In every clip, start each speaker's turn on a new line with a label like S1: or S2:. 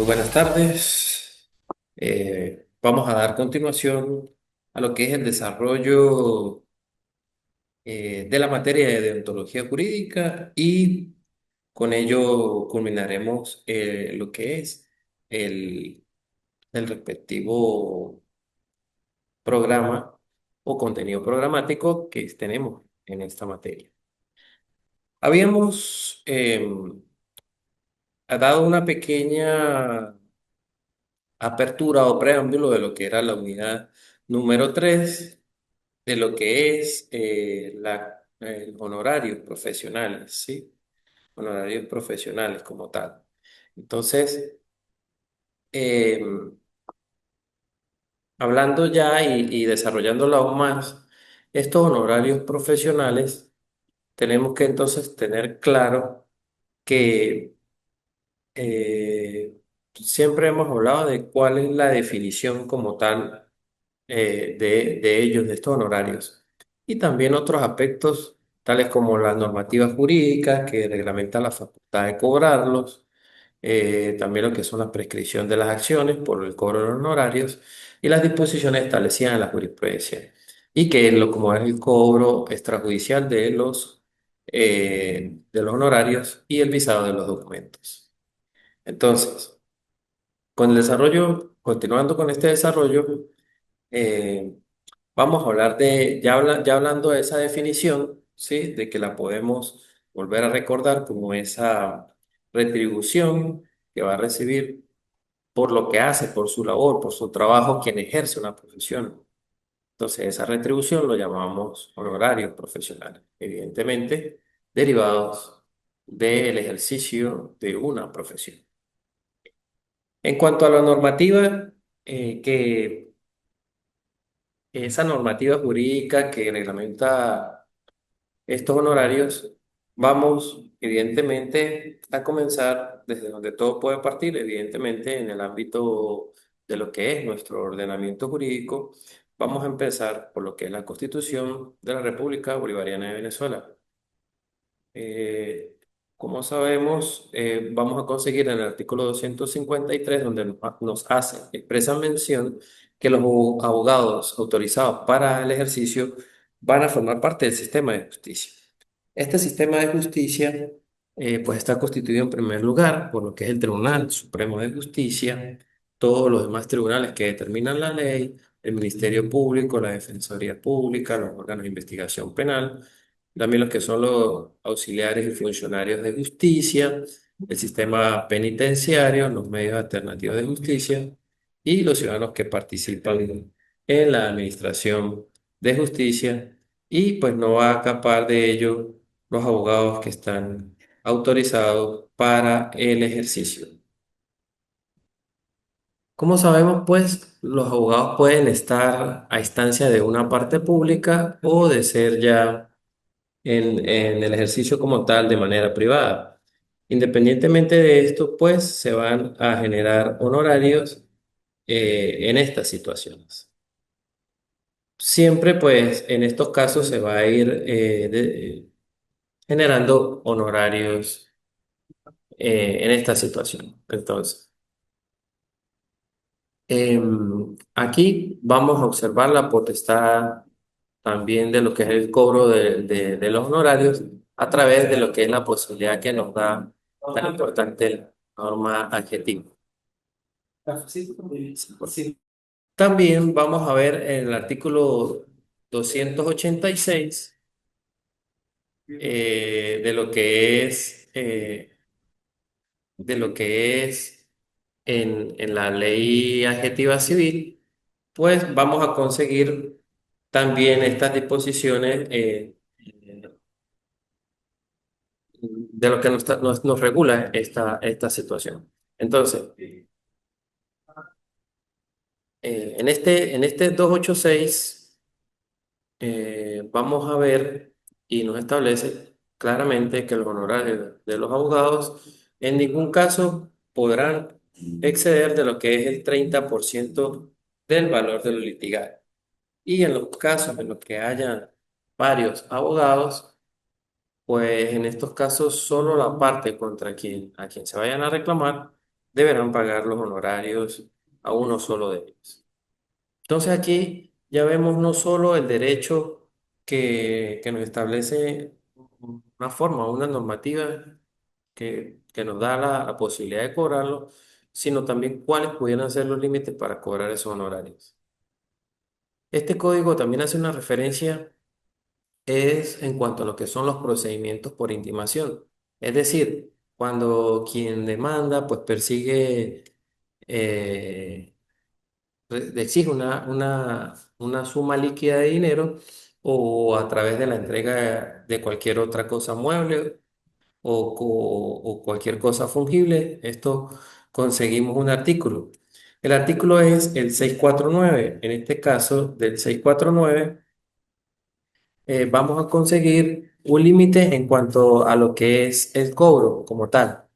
S1: Muy buenas tardes. Vamos a dar continuación a lo que es el desarrollo de la materia de deontología jurídica y con ello culminaremos lo que es el, el respectivo programa o contenido programático que tenemos en esta materia. Habíamos dado una pequeña apertura o preámbulo de lo que era la unidad número 3 de lo que es honorarios profesionales, ¿sí? Honorarios profesionales como tal. Entonces, eh, hablando ya y desarrollándolo aún más, estos honorarios profesionales, tenemos que entonces tener claro que siempre hemos hablado de cuál es la definición como tal de ellos, de estos honorarios. Y también otros aspectos, tales como las normativas jurídicas que reglamentan la facultad de cobrarlos, también lo que son la prescripción de las acciones por el cobro de los honorarios y las disposiciones establecidas en la jurisprudencia. Y que es lo como es el cobro extrajudicial de los honorarios y el visado de los documentos. Entonces, con el desarrollo, continuando con este desarrollo, eh, vamos a hablar ya hablando de esa definición, ¿sí? De que la podemos volver a recordar como esa retribución que va a recibir por lo que hace, por su labor, por su trabajo, quien ejerce una profesión. Entonces, esa retribución lo llamamos honorarios profesionales, evidentemente derivados del ejercicio de una profesión. En cuanto a la normativa, que esa normativa jurídica que reglamenta estos honorarios, vamos evidentemente a comenzar desde donde todo puede partir, evidentemente en el ámbito de lo que es nuestro ordenamiento jurídico. Vamos a empezar por lo que es la Constitución de la República Bolivariana de Venezuela. Eh, Como sabemos, vamos a conseguir en el artículo 253, donde nos hace expresa mención que los abogados autorizados para el ejercicio van a formar parte del sistema de justicia. Este sistema de justicia, pues está constituido en primer lugar por lo que es el Tribunal Supremo de Justicia, todos los demás tribunales que determinan la ley, el Ministerio Público, la Defensoría Pública, los órganos de investigación penal, también los que son los auxiliares y funcionarios de justicia, el sistema penitenciario, los medios alternativos de justicia y los ciudadanos que participan en la administración de justicia. Y pues no va a escapar de ello los abogados que están autorizados para el ejercicio. Como sabemos, pues los abogados pueden estar a instancia de una parte pública o de ser ya en el ejercicio como tal de manera privada. Independientemente de esto, pues se van a generar honorarios en estas situaciones. Siempre, pues en estos casos se va a ir generando honorarios en esta situación. Entonces, aquí vamos a observar la potestad también de lo que es el cobro de los honorarios a través de lo que es la posibilidad que nos da tan importante norma adjetiva. También vamos a ver en el artículo 286 de lo que es en la ley adjetiva civil, pues vamos a conseguir también estas disposiciones de lo que nos regula esta situación. Entonces, en este 286 vamos a ver y nos establece claramente que los honorarios de los abogados en ningún caso podrán exceder de lo que es el 30% del valor de lo litigado. Y en los casos en los que haya varios abogados, pues en estos casos solo la parte a quien se vayan a reclamar deberán pagar los honorarios a uno solo de ellos. Entonces aquí ya vemos no solo el derecho que nos establece una forma, una normativa que nos da la posibilidad de cobrarlo, sino también cuáles pudieran ser los límites para cobrar esos honorarios. Este código también hace una referencia es en cuanto a lo que son los procedimientos por intimación. Es decir, cuando quien demanda pues persigue, eh, exige una suma líquida de dinero o a través de la entrega de cualquier otra cosa mueble o cualquier cosa fungible, esto conseguimos un artículo. El artículo es el 649. En este caso, del 649 vamos a conseguir un límite en cuanto a lo que es el cobro como tal.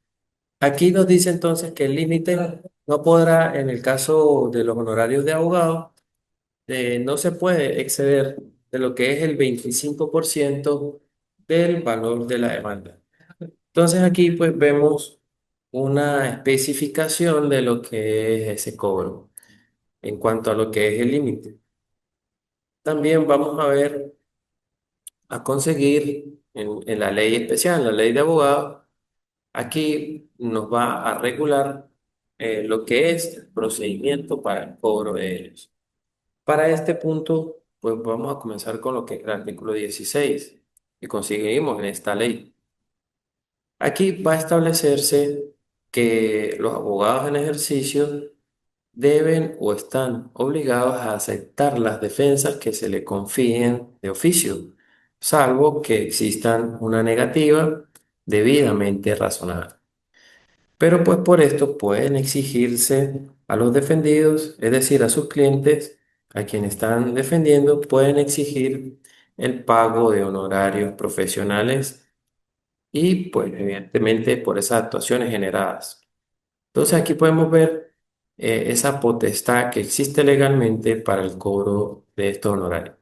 S1: Aquí nos dice entonces que el límite no podrá, en el caso de los honorarios de abogado, no se puede exceder de lo que es el 25% del valor de la demanda. Entonces aquí pues vemos una especificación de lo que es ese cobro en cuanto a lo que es el límite. También vamos a ver a conseguir en la ley especial, la ley de abogados, aquí nos va a regular lo que es el procedimiento para el cobro de ellos. Para este punto, pues vamos a comenzar con lo que es el artículo 16 que conseguimos en esta ley. Aquí va a establecerse que los abogados en ejercicio deben o están obligados a aceptar las defensas que se le confíen de oficio, salvo que existan una negativa debidamente razonada. Pero pues por esto pueden exigirse a los defendidos, es decir, a sus clientes, a quienes están defendiendo, pueden exigir el pago de honorarios profesionales y pues evidentemente por esas actuaciones generadas. Entonces aquí podemos ver esa potestad que existe legalmente para el cobro de estos honorarios.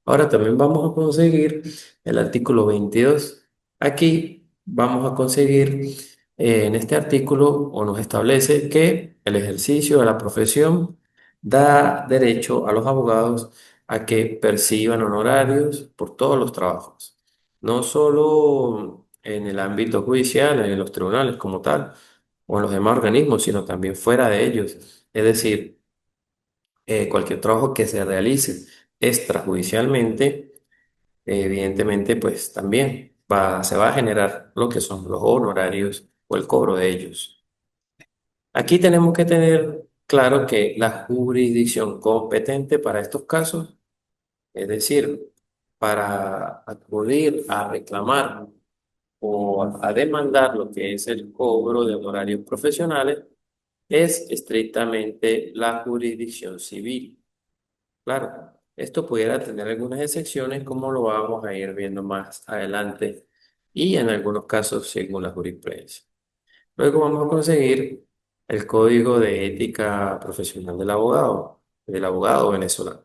S1: Ahora también vamos a conseguir el artículo 22. Aquí vamos a conseguir en este artículo o nos establece que el ejercicio de la profesión da derecho a los abogados a que perciban honorarios por todos los trabajos, no solo en el ámbito judicial, en los tribunales como tal o en los demás organismos, sino también fuera de ellos. Es decir, cualquier trabajo que se realice extrajudicialmente, evidentemente, pues también se va a generar lo que son los honorarios o el cobro de ellos. Aquí tenemos que tener claro que la jurisdicción competente para estos casos, es decir, para acudir a reclamar o a demandar lo que es el cobro de honorarios profesionales, es estrictamente la jurisdicción civil. Claro, esto pudiera tener algunas excepciones, como lo vamos a ir viendo más adelante, y en algunos casos según la jurisprudencia. Luego vamos a conseguir el Código de Ética Profesional del abogado venezolano.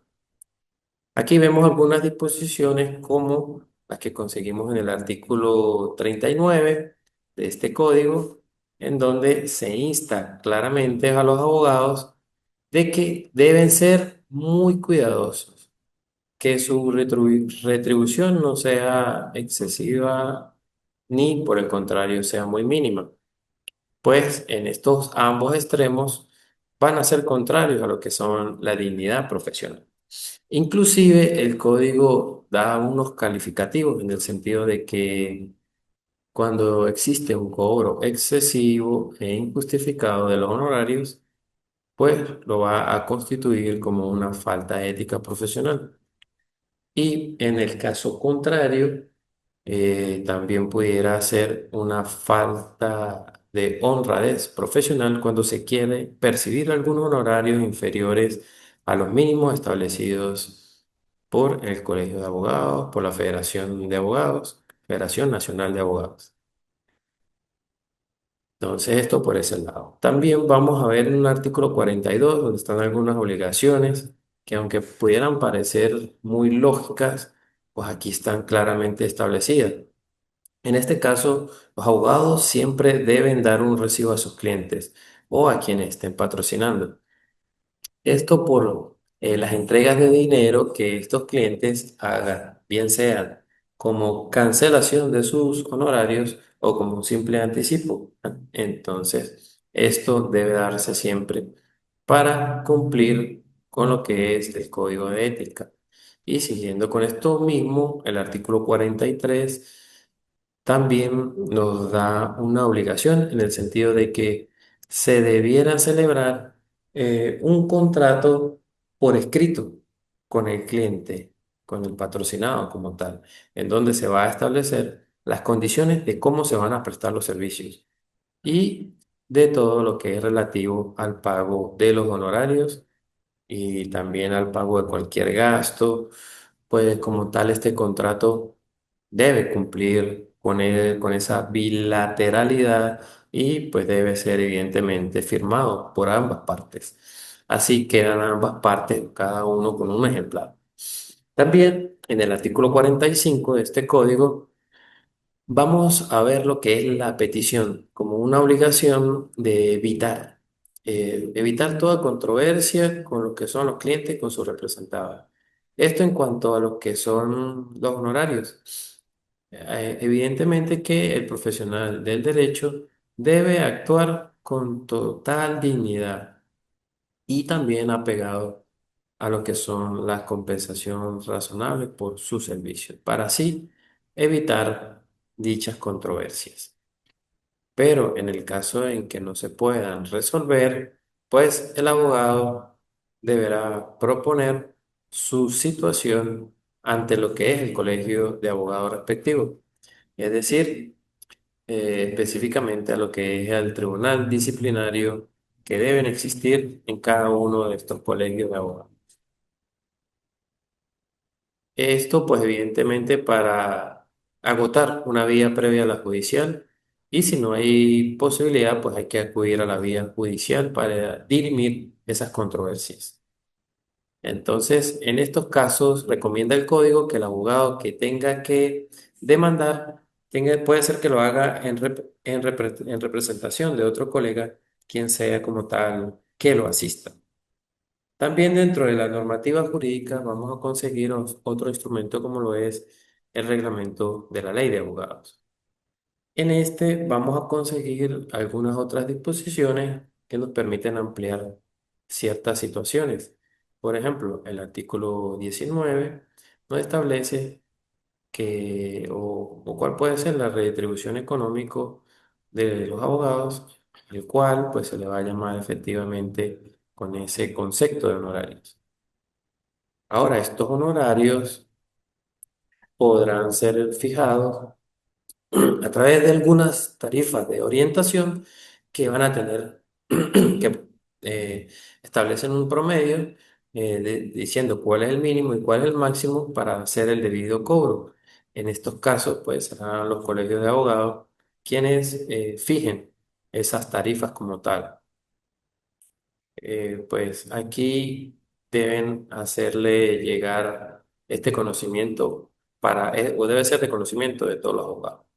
S1: Aquí vemos algunas disposiciones como las que conseguimos en el artículo 39 de este código, en donde se insta claramente a los abogados de que deben ser muy cuidadosos, que su retribución no sea excesiva ni por el contrario sea muy mínima, pues en estos ambos extremos van a ser contrarios a lo que son la dignidad profesional. Inclusive el código da unos calificativos en el sentido de que cuando existe un cobro excesivo e injustificado de los honorarios, pues lo va a constituir como una falta ética profesional. Y en el caso contrario, también pudiera ser una falta de honradez profesional cuando se quiere percibir algunos honorarios inferiores a los mínimos establecidos por el Colegio de Abogados, por la Federación de Abogados, Federación Nacional de Abogados. Entonces, esto por ese lado. También vamos a ver en un artículo 42 donde están algunas obligaciones que aunque pudieran parecer muy lógicas, pues aquí están claramente establecidas. En este caso, los abogados siempre deben dar un recibo a sus clientes, o a quienes estén patrocinando. Esto por las entregas de dinero que estos clientes hagan, bien sean como cancelación de sus honorarios o como un simple anticipo. Entonces, esto debe darse siempre para cumplir con lo que es el código de ética. Y siguiendo con esto mismo, el artículo 43 también nos da una obligación en el sentido de que se debiera celebrar un contrato por escrito con el cliente, con el patrocinado como tal, en donde se va a establecer las condiciones de cómo se van a prestar los servicios y de todo lo que es relativo al pago de los honorarios y también al pago de cualquier gasto, pues como tal este contrato debe cumplir con esa bilateralidad y pues debe ser evidentemente firmado por ambas partes. Así quedan ambas partes, cada uno con un ejemplar. También en el artículo 45 de este código vamos a ver lo que es la petición como una obligación de evitar toda controversia con lo que son los clientes y con sus representados. Esto en cuanto a lo que son los honorarios. Evidentemente que el profesional del derecho debe actuar con total dignidad y también apegado a lo que son las compensaciones razonables por sus servicios, para así evitar dichas controversias. Pero en el caso en que no se puedan resolver, pues el abogado deberá proponer su situación ante lo que es el colegio de abogados respectivo, es decir, específicamente a lo que es el tribunal disciplinario que deben existir en cada uno de estos colegios de abogados. Esto, pues evidentemente para agotar una vía previa a la judicial y si no hay posibilidad, pues hay que acudir a la vía judicial para dirimir esas controversias. Entonces, en estos casos, recomienda el código que el abogado que tenga que demandar, puede ser que lo haga en representación de otro colega, quien sea como tal que lo asista. También dentro de la normativa jurídica vamos a conseguir otro instrumento como lo es el reglamento de la ley de abogados. En este vamos a conseguir algunas otras disposiciones que nos permiten ampliar ciertas situaciones. Por ejemplo, el artículo 19 nos establece o cuál puede ser la redistribución económica de los abogados, el cual pues se le va a llamar efectivamente con ese concepto de honorarios. Ahora, estos honorarios podrán ser fijados a través de algunas tarifas de orientación que van a tener, que establecen un promedio diciendo cuál es el mínimo y cuál es el máximo para hacer el debido cobro. En estos casos, pues serán los colegios de abogados quienes fijen esas tarifas como tal. Pues aquí deben hacerle llegar este conocimiento o debe ser de conocimiento de todos los abogados.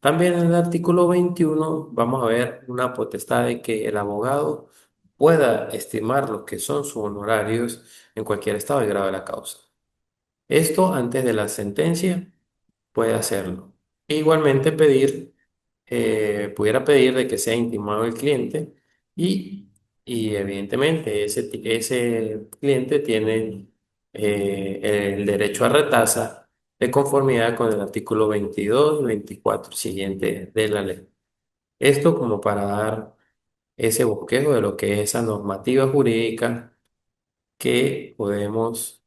S1: También en el artículo 21 vamos a ver una potestad de que el abogado pueda estimar lo que son sus honorarios en cualquier estado y grado de la causa. Esto antes de la sentencia puede hacerlo. E igualmente pudiera pedir de que sea intimado el cliente y, y evidentemente ese cliente tiene el derecho a retasa de conformidad con el artículo 22 y 24 siguiente de la ley. Esto como para dar ese bosquejo de lo que es esa normativa jurídica que podemos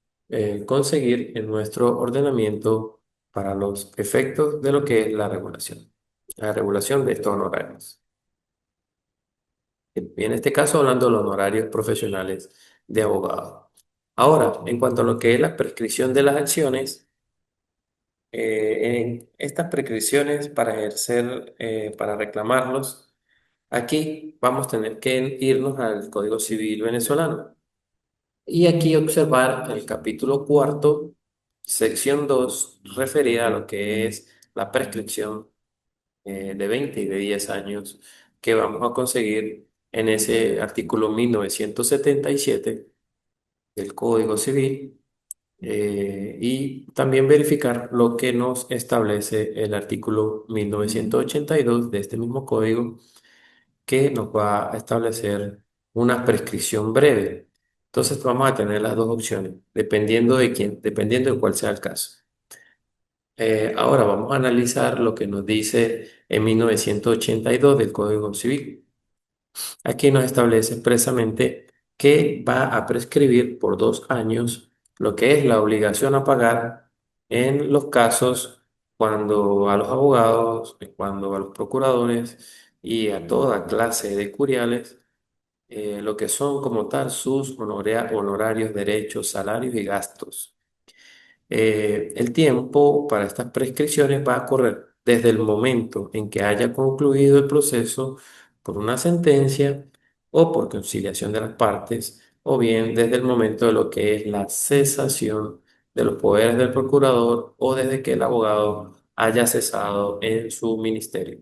S1: conseguir en nuestro ordenamiento para los efectos de lo que es la regulación de estos honorarios. Y en este caso, hablando de los honorarios profesionales de abogado. Ahora, en cuanto a lo que es la prescripción de las acciones, en estas prescripciones para ejercer, para reclamarlos, aquí vamos a tener que irnos al Código Civil venezolano. Y aquí observar el capítulo cuarto, sección 2 referida a lo que es la prescripción de 20 y de 10 años que vamos a conseguir en ese artículo 1977 del Código Civil, y también verificar lo que nos establece el artículo 1982 de este mismo código, que nos va a establecer una prescripción breve. Entonces vamos a tener las dos opciones, dependiendo de cuál sea el caso. Ahora vamos a analizar lo que nos dice en 1982 del Código Civil. Aquí nos establece expresamente que va a prescribir por 2 años lo que es la obligación a pagar en los casos cuando a los abogados, cuando a los procuradores y a toda clase de curiales, lo que son como tal sus honorarios, derechos, salarios y gastos. El tiempo para estas prescripciones va a correr desde el momento en que haya concluido el proceso por una sentencia o por conciliación de las partes, o bien desde el momento de lo que es la cesación de los poderes del procurador o desde que el abogado haya cesado en su ministerio.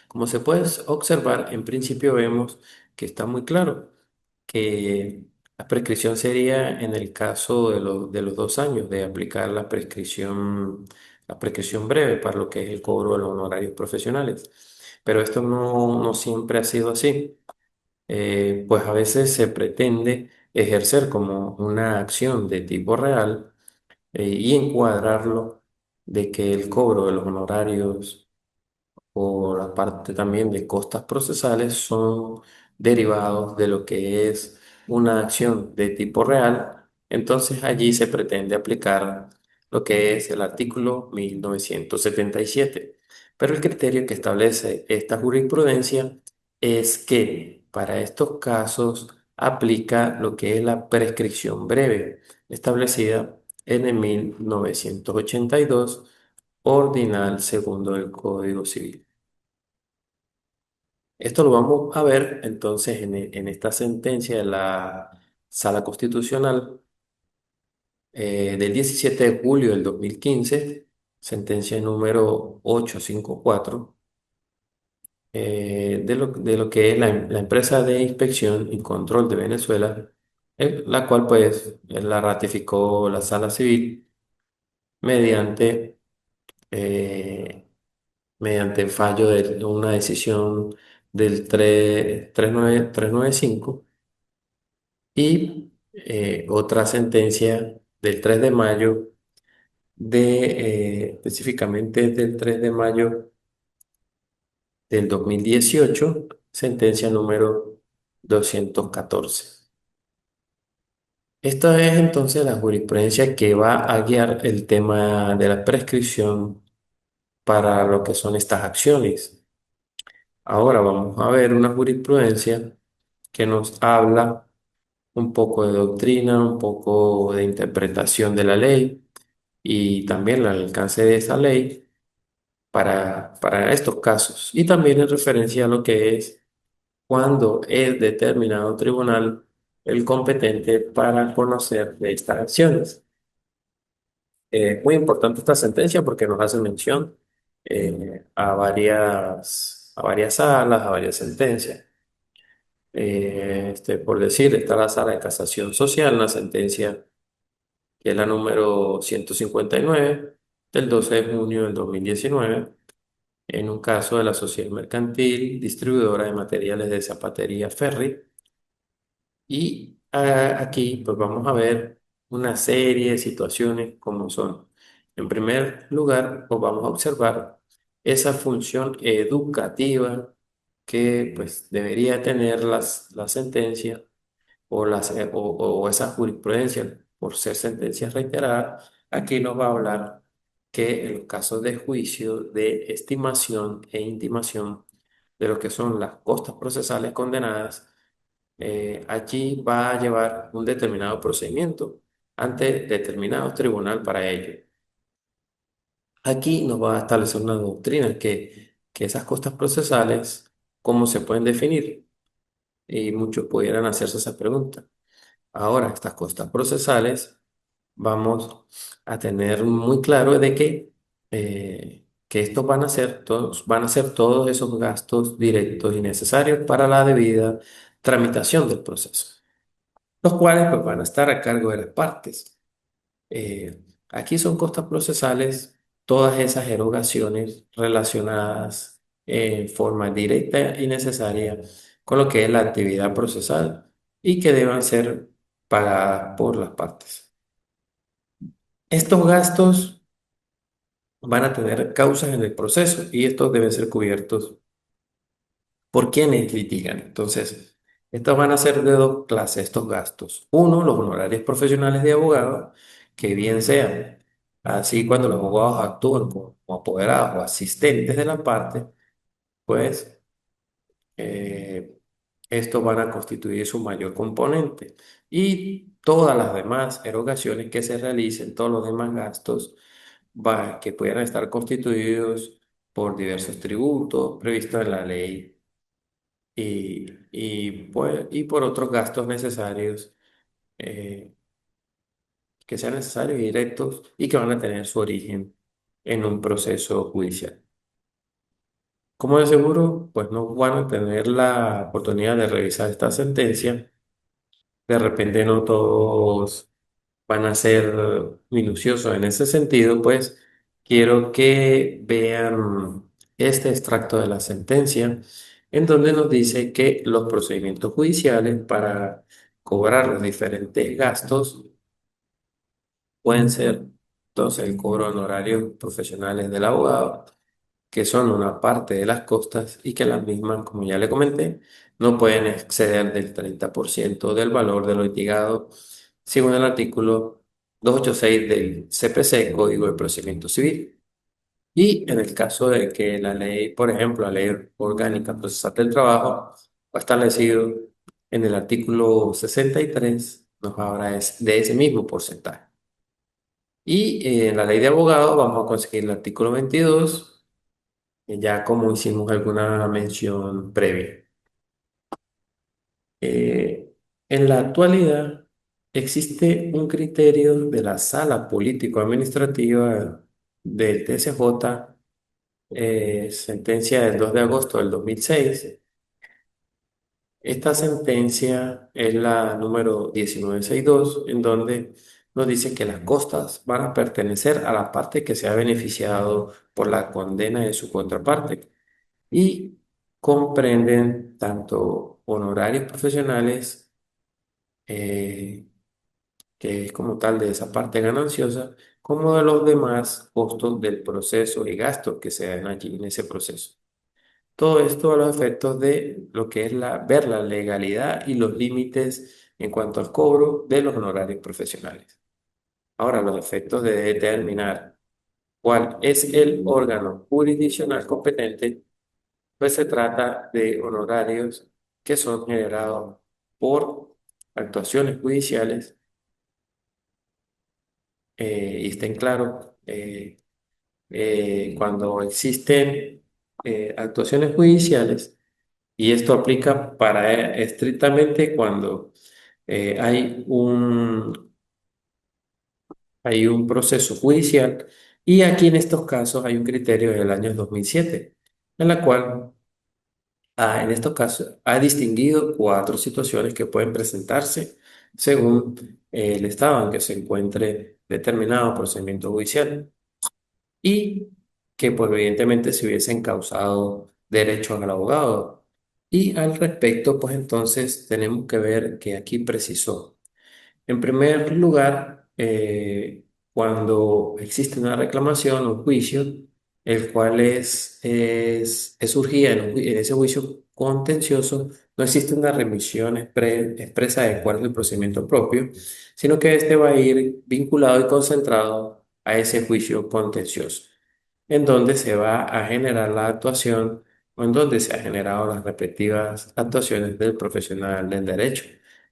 S1: Como se puede observar, en principio vemos que está muy claro que la prescripción sería en el caso de los 2 años de aplicar la prescripción breve para lo que es el cobro de los honorarios profesionales. Pero esto no siempre ha sido así. Pues a veces se pretende ejercer como una acción de tipo real, y encuadrarlo de que el cobro de los honorarios o la parte también de costas procesales son derivados de lo que es una acción de tipo real. Entonces allí se pretende aplicar lo que es el artículo 1977. Pero el criterio que establece esta jurisprudencia es que para estos casos aplica lo que es la prescripción breve, establecida en el 1982, ordinal segundo del Código Civil. Esto lo vamos a ver entonces en esta sentencia de la Sala Constitucional, del 17 de julio del 2015, sentencia número 854, de lo que es la empresa de inspección y control de Venezuela, la cual pues la ratificó la Sala Civil mediante, eh, mediante el fallo de una decisión del 395, y otra sentencia del 3 de mayo, específicamente del 3 de mayo del 2018, sentencia número 214. Esta es entonces la jurisprudencia que va a guiar el tema de la prescripción para lo que son estas acciones. Ahora vamos a ver una jurisprudencia que nos habla un poco de doctrina, un poco de interpretación de la ley y también el alcance de esa ley para estos casos. Y también en referencia a lo que es cuando es determinado tribunal el competente para conocer de estas acciones. Muy importante esta sentencia porque nos hace mención, a varias salas, a varias sentencias. Por decir, está la sala de casación social, una sentencia que es la número 159 del 12 de junio del 2019, en un caso de la sociedad mercantil distribuidora de materiales de zapatería Ferry. Y aquí pues vamos a ver una serie de situaciones como son. En primer lugar, pues vamos a observar esa función educativa que pues debería tener la sentencia o esa jurisprudencia por ser sentencias reiteradas. Aquí nos va a hablar que en los casos de juicio de estimación e intimación de lo que son las costas procesales condenadas, allí va a llevar un determinado procedimiento ante determinado tribunal para ello. Aquí nos va a establecer una doctrina que esas costas procesales, ¿cómo se pueden definir? Y muchos pudieran hacerse esa pregunta. Ahora, estas costas procesales vamos a tener muy claro de que que estos van a ser todos esos gastos directos y necesarios para la debida tramitación del proceso, los cuales pues, van a estar a cargo de las partes. Aquí son costas procesales todas esas erogaciones relacionadas en forma directa y necesaria con lo que es la actividad procesal y que deban ser pagadas por las partes. Estos gastos van a tener causas en el proceso y estos deben ser cubiertos por quienes litigan. Entonces, estos van a ser de dos clases, estos gastos. Uno, los honorarios profesionales de abogado, que bien sean, así cuando los abogados actúan como apoderados o asistentes de la parte, pues eh, estos van a constituir su mayor componente. Y todas las demás erogaciones que se realicen, todos los demás gastos, que puedan estar constituidos por diversos tributos previstos en la ley y por otros gastos necesarios eh, que sean necesarios y directos y que van a tener su origen en un proceso judicial. Como de seguro, pues no van a tener la oportunidad de revisar esta sentencia. De repente no todos van a ser minuciosos en ese sentido, pues quiero que vean este extracto de la sentencia, en donde nos dice que los procedimientos judiciales para cobrar los diferentes gastos pueden ser, entonces, el cobro de honorarios profesionales del abogado, que son una parte de las costas y que las mismas, como ya le comenté, no pueden exceder del 30% del valor de lo litigado, según el artículo 286 del CPC, Código de Procedimiento Civil. Y en el caso de que la ley, por ejemplo, la Ley Orgánica Procesal del Trabajo, ha establecido en el artículo 63, nos habla de ese mismo porcentaje. Y en la ley de abogados vamos a conseguir el artículo 22 ya como hicimos alguna mención previa. Eh, en la actualidad existe un criterio de la Sala Político-Administrativa del TCJ, sentencia del 2 de agosto del 2006. Esta sentencia es la número 1962, en donde nos dice que las costas van a pertenecer a la parte que se ha beneficiado por la condena de su contraparte y comprenden tanto honorarios profesionales, eh, que es como tal de esa parte gananciosa, como de los demás costos del proceso y gastos que se dan allí en ese proceso. Todo esto a los efectos de lo que es ver la legalidad y los límites en cuanto al cobro de los honorarios profesionales. Ahora, los efectos de determinar cuál es el órgano jurisdiccional competente, pues se trata de honorarios que son generados por actuaciones judiciales y estén claros, cuando existen actuaciones judiciales, y esto aplica para estrictamente cuando hay un proceso judicial, y aquí en estos casos hay un criterio del año 2007 en la cual en estos casos, ha distinguido cuatro situaciones que pueden presentarse según el estado en que se encuentre determinado procedimiento judicial y que, pues, evidentemente, se hubiesen causado derechos al abogado. Y al respecto, pues entonces tenemos que ver que aquí precisó. En primer lugar, cuando existe una reclamación o un juicio, el cual es surgida en ese juicio contencioso, no existe una remisión expresa de cuál es el procedimiento propio, sino que este va a ir vinculado y concentrado a ese juicio contencioso, en donde se va a generar la actuación o en donde se han generado las respectivas actuaciones del profesional del derecho.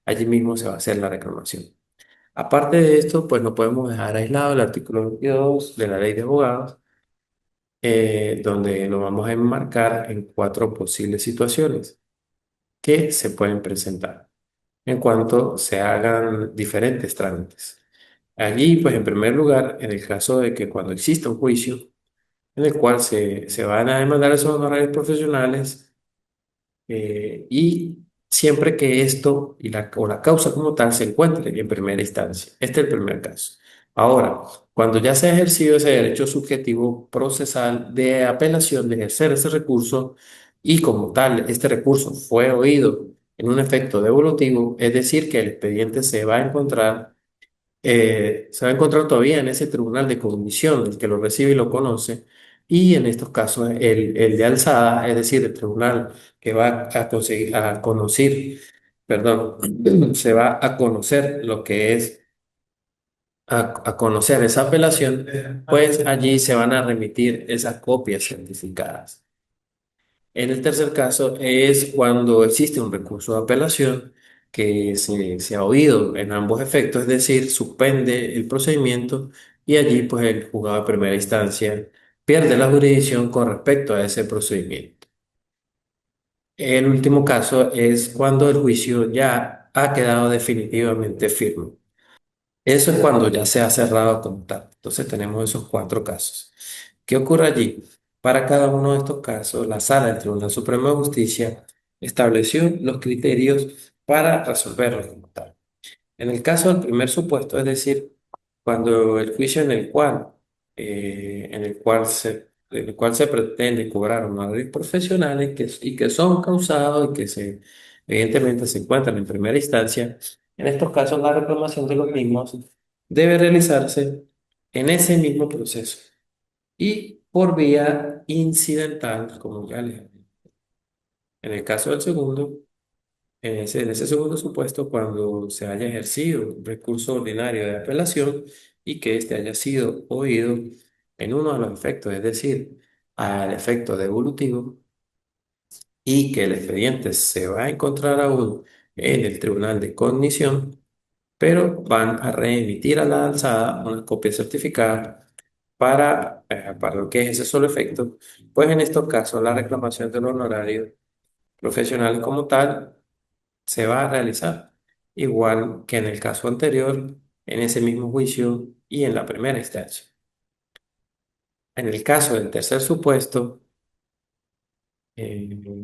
S1: Allí mismo se va a hacer la reclamación. Aparte de esto, pues no podemos dejar aislado el artículo 22 de la Ley de Abogados, donde lo vamos a enmarcar en cuatro posibles situaciones que se pueden presentar en cuanto se hagan diferentes trámites. Allí, pues en primer lugar, en el caso de que cuando exista un juicio, en el cual se van a demandar esos honorarios profesionales y siempre que esto o la causa como tal se encuentre en primera instancia. Este es el primer caso. Ahora, cuando ya se ha ejercido ese derecho subjetivo procesal de apelación, de ejercer ese recurso, y como tal, este recurso fue oído en un efecto devolutivo, es decir, que el expediente se va a encontrar todavía en ese tribunal de cognición, el que lo recibe y lo conoce, y en estos casos el de alzada, es decir, el tribunal que va a conseguir, a conocer, perdón, se va a conocer lo que es, a conocer esa apelación, pues allí se van a remitir esas copias certificadas. En el tercer caso es cuando existe un recurso de apelación que se ha oído en ambos efectos, es decir, suspende el procedimiento y allí pues el juzgado de primera instancia pierde la jurisdicción con respecto a ese procedimiento. El último caso es cuando el juicio ya ha quedado definitivamente firme. Eso es cuando ya se ha cerrado como tal. Entonces tenemos esos cuatro casos. ¿Qué ocurre allí? Para cada uno de estos casos, la Sala del Tribunal Supremo de Justicia estableció los criterios para resolverlos como tal. En el caso del primer supuesto, es decir, cuando el juicio en el cual se pretende cobrar honorarios profesionales y que son causados y que evidentemente se encuentran en primera instancia, en estos casos la reclamación de los mismos debe realizarse en ese mismo proceso y por vía incidental, como ya les dije. En el caso del segundo, en ese segundo supuesto, cuando se haya ejercido un recurso ordinario de apelación y que éste haya sido oído en uno de los efectos, es decir, al efecto devolutivo, y que el expediente se va a encontrar aún en el tribunal de cognición, pero van a reemitir a la alzada una copia certificada para lo que es ese solo efecto, pues en estos casos la reclamación del honorario profesional como tal se va a realizar, igual que en el caso anterior, en ese mismo juicio y en la primera instancia. En el caso del tercer supuesto,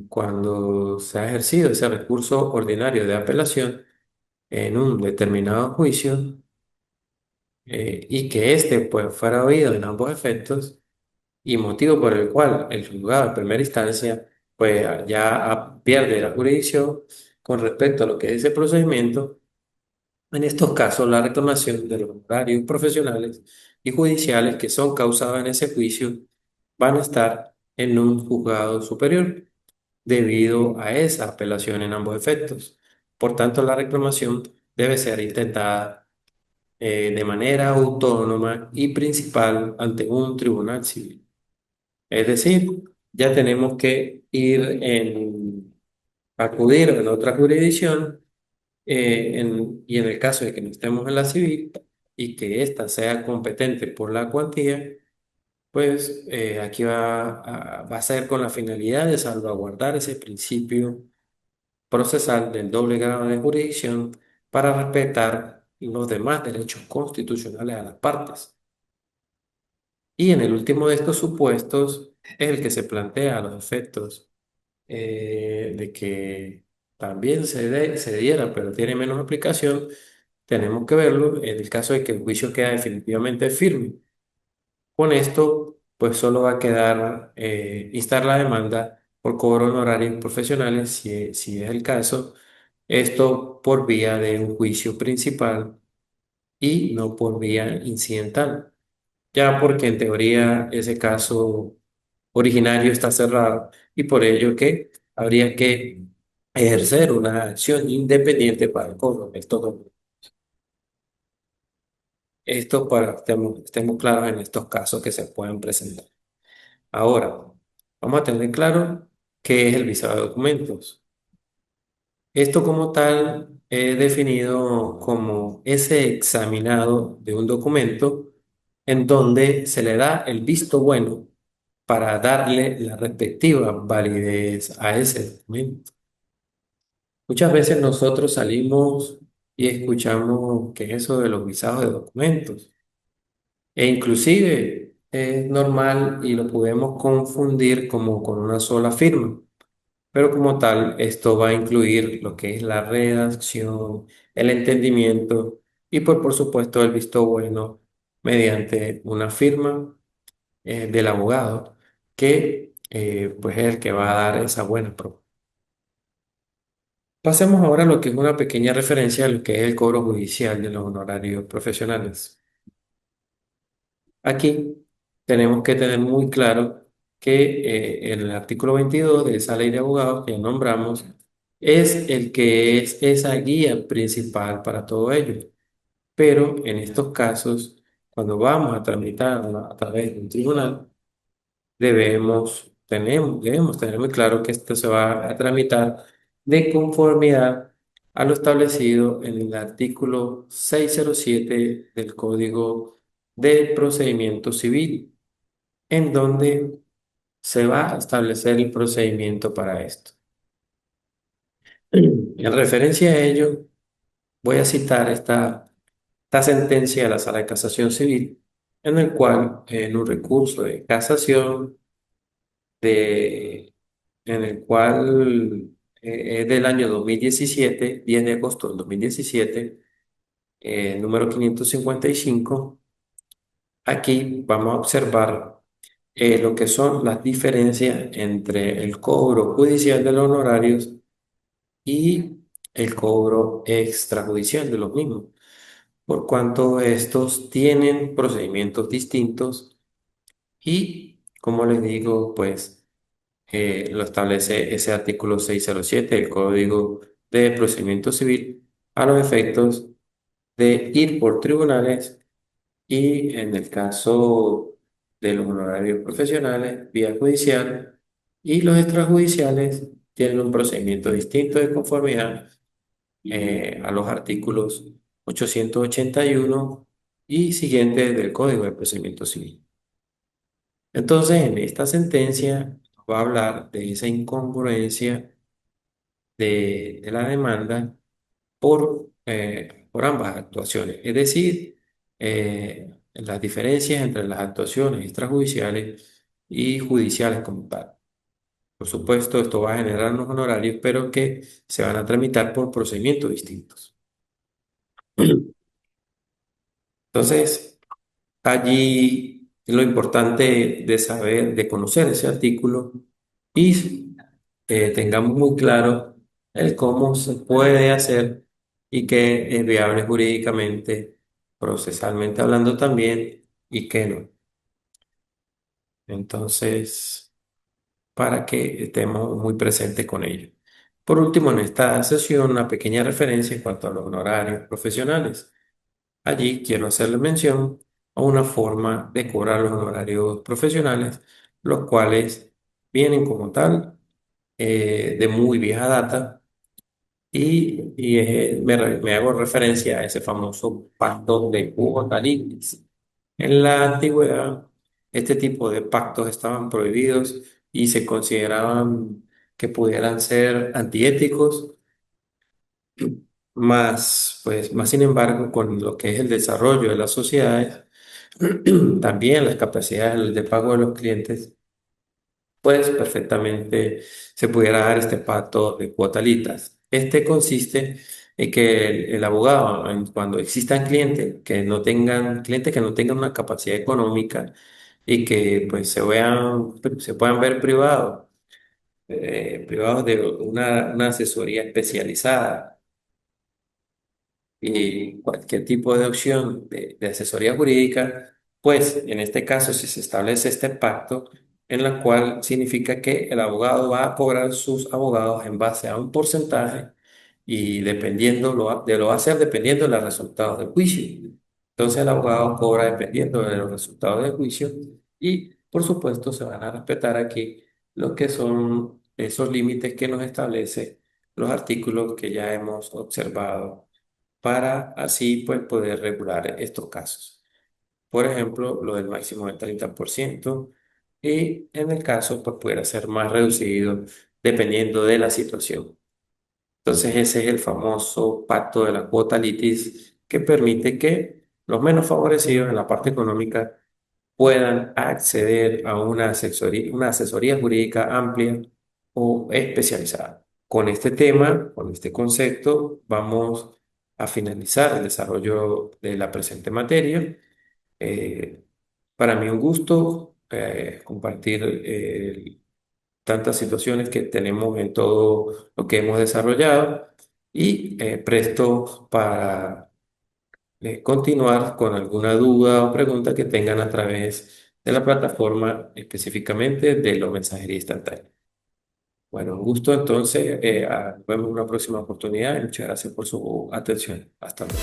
S1: cuando se ha ejercido ese recurso ordinario de apelación en un determinado juicio y que éste pues, fuera oído en ambos efectos y motivo por el cual el juzgado de primera instancia pues, pierde la jurisdicción con respecto a lo que es ese procedimiento. En estos casos, la reclamación de los honorarios profesionales y judiciales que son causados en ese juicio van a estar en un juzgado superior debido a esa apelación en ambos efectos. Por tanto, la reclamación debe ser intentada de manera autónoma y principal ante un tribunal civil. Es decir, ya tenemos que acudir a la otra jurisdicción y en el caso de que no estemos en la civil y que ésta sea competente por la cuantía, pues aquí va a ser con la finalidad de salvaguardar ese principio procesal del doble grado de jurisdicción para respetar los demás derechos constitucionales a las partes. Y en el último de estos supuestos es el que se plantea a los efectos de que también se diera, pero tiene menos aplicación, tenemos que verlo en el caso de que el juicio queda definitivamente firme. Con esto, pues solo va a quedar instar la demanda por cobro de honorarios profesionales, si es el caso, esto por vía de un juicio principal y no por vía incidental, ya porque en teoría ese caso originario está cerrado y por ello que habría que ejercer una acción independiente para el cobro de estos dos. Esto para que estemos claros en estos casos que se pueden presentar. Ahora, vamos a tener claro qué es el visado de documentos. Esto como tal es definido como ese examinado de un documento en donde se le da el visto bueno para darle la respectiva validez a ese documento. Muchas veces nosotros salimos y escuchamos que es eso de los visados de documentos. E inclusive es normal y lo podemos confundir como con una sola firma. Pero como tal, esto va a incluir lo que es la redacción, el entendimiento y pues por supuesto el visto bueno mediante una firma del abogado que pues es el que va a dar esa buena prueba. Pasemos ahora a lo que es una pequeña referencia a lo que es el cobro judicial de los honorarios profesionales. Aquí tenemos que tener muy claro que el artículo 22 de esa ley de abogados que nombramos es el que es esa guía principal para todo ello. Pero en estos casos, cuando vamos a tramitarla a través de un tribunal, debemos tener muy claro que esto se va a tramitar de conformidad a lo establecido en el artículo 607 del Código de Procedimiento Civil, en donde se va a establecer el procedimiento para esto. En referencia a ello, voy a citar esta sentencia de la Sala de Casación Civil, en el cual, en un recurso de casación, de, en el cual es del año 2017, 10 de agosto del 2017, número 555. Aquí vamos a observar lo que son las diferencias entre el cobro judicial de los honorarios y el cobro extrajudicial de los mismos, por cuanto estos tienen procedimientos distintos y, como les digo, pues lo establece ese artículo 607 del Código de Procedimiento Civil a los efectos de ir por tribunales y en el caso de los honorarios profesionales, vía judicial, y los extrajudiciales tienen un procedimiento distinto de conformidad a los artículos 881 y siguientes del Código de Procedimiento Civil. Entonces, en esta sentencia va a hablar de esa incongruencia de la demanda por ambas actuaciones, es decir, las diferencias entre las actuaciones extrajudiciales y judiciales como tal. Por supuesto, esto va a generar unos honorarios, pero que se van a tramitar por procedimientos distintos. Entonces, allí lo importante de saber, de conocer ese artículo y tengamos muy claro el cómo se puede hacer y qué es viable jurídicamente, procesalmente hablando también, y qué no. Entonces, para que estemos muy presentes con ello. Por último, en esta sesión, una pequeña referencia en cuanto a los honorarios profesionales. Allí quiero hacerle mención a una forma de cobrar los honorarios profesionales, los cuales vienen como tal de muy vieja data me hago referencia a ese famoso pacto de Guadalix. En la antigüedad, este tipo de pactos estaban prohibidos y se consideraban que pudieran ser antiéticos, más sin embargo, con lo que es el desarrollo de las sociedades, también las capacidades de pago de los clientes, pues perfectamente se pudiera dar este pacto de cuotalitas. Este consiste en que el abogado, cuando existan clientes que no tengan una capacidad económica y que pues se puedan ver privados de una asesoría especializada y cualquier tipo de opción de asesoría jurídica, pues en este caso si se establece este pacto en la cual significa que el abogado va a cobrar sus abogados en base a un porcentaje y lo va a hacer dependiendo de los resultados del juicio. Entonces el abogado cobra dependiendo de los resultados del juicio y por supuesto se van a respetar aquí lo que son esos límites que nos establece los artículos que ya hemos observado para así pues poder regular estos casos. Por ejemplo, lo del máximo del 30% y en el caso pues pudiera ser más reducido dependiendo de la situación. Entonces ese es el famoso pacto de la cuota litis que permite que los menos favorecidos en la parte económica puedan acceder a una asesoría jurídica amplia o especializada. Con este tema, con este concepto, vamos a finalizar el desarrollo de la presente materia. Eh, para mí un gusto compartir tantas situaciones que tenemos en todo lo que hemos desarrollado y presto para continuar con alguna duda o pregunta que tengan a través de la plataforma específicamente de los mensajería instantánea. Bueno, un gusto entonces. Nos vemos en una próxima oportunidad y muchas gracias por su atención. Hasta luego.